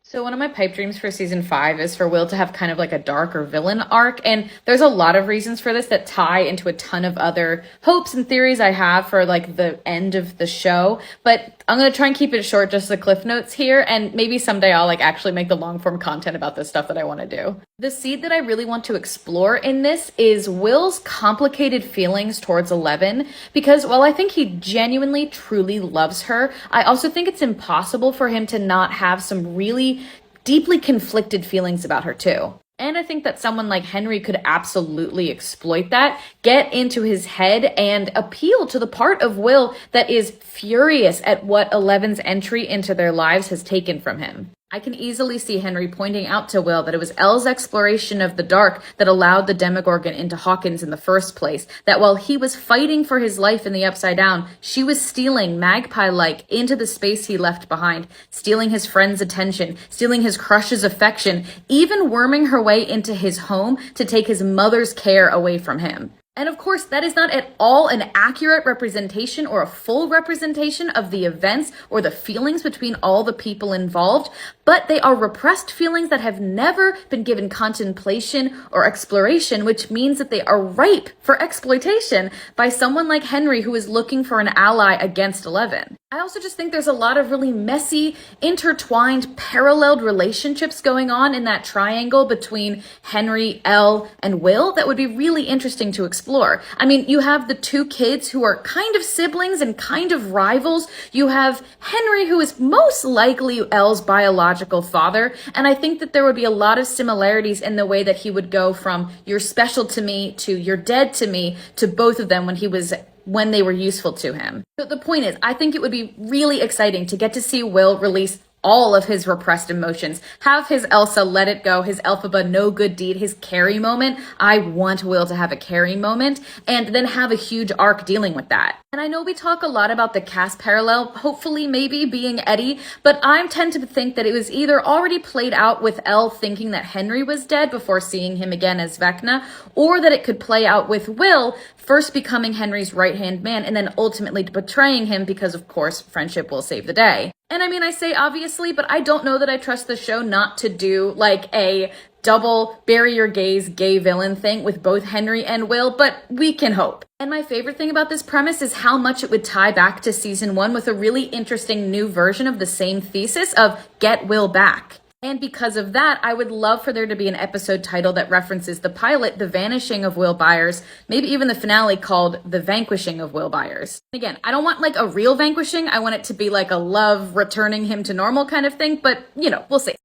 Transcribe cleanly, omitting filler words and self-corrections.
So one of my pipe dreams for season 5 is for Will to have kind of like a dark or villain arc, and there's a lot of reasons for this that tie into a ton of other hopes and theories I have for like the end of the show, but I'm going to try and keep it short, just the cliff notes here, and maybe someday I'll like actually make the long form content about this stuff that I want to do. The seed that I really want to explore in this is Will's complicated feelings towards Eleven, because while I think he genuinely truly loves her, I also think it's impossible for him to not have some really deeply conflicted feelings about her too. And I think that someone like Henry could absolutely exploit that, get into his head, and appeal to the part of Will that is furious at what Eleven's entry into their lives has taken from him. I can easily see Henry pointing out to Will that it was Elle's exploration of the dark that allowed the Demogorgon into Hawkins in the first place, that while he was fighting for his life in the Upside Down, she was stealing, magpie-like, into the space he left behind, stealing his friend's attention, stealing his crush's affection, even worming her way into his home to take his mother's care away from him. And of course, that is not at all an accurate representation or a full representation of the events or the feelings between all the people involved, but they are repressed feelings that have never been given contemplation or exploration, which means that they are ripe for exploitation by someone like Henry, who is looking for an ally against Eleven. I also just think there's a lot of really messy, intertwined, paralleled relationships going on in that triangle between Henry, Elle, and Will that would be really interesting to explore. I mean, you have the two kids who are kind of siblings and kind of rivals. You have Henry, who is most likely Elle's biological father, and I think that there would be a lot of similarities in the way that he would go from "you're special to me" to "you're dead to me" to both of them when they were useful to him. So the point is, I think it would be really exciting to get to see Will release all of his repressed emotions, have his Elsa let it go, his Elphaba no good deed, his Carrie moment. I want Will to have a Carrie moment, and then have a huge arc dealing with that. And I know we talk a lot about the cast parallel, hopefully maybe being Eddie, but I tend to think that it was either already played out with Elle thinking that Henry was dead before seeing him again as Vecna, or that it could play out with Will first becoming Henry's right-hand man and then ultimately betraying him because, of course, friendship will save the day. And I mean, I say obviously, but I don't know that I trust the show not to do like a double bury your gaze gay villain thing with both Henry and Will, but we can hope. And my favorite thing about this premise is how much it would tie back to season 1 with a really interesting new version of the same thesis of get Will back. And because of that, I would love for there to be an episode title that references the pilot, The Vanishing of Will Byers, maybe even the finale called The Vanquishing of Will Byers. Again, I don't want like a real vanquishing. I want it to be like a love returning him to normal kind of thing, but you know, we'll see.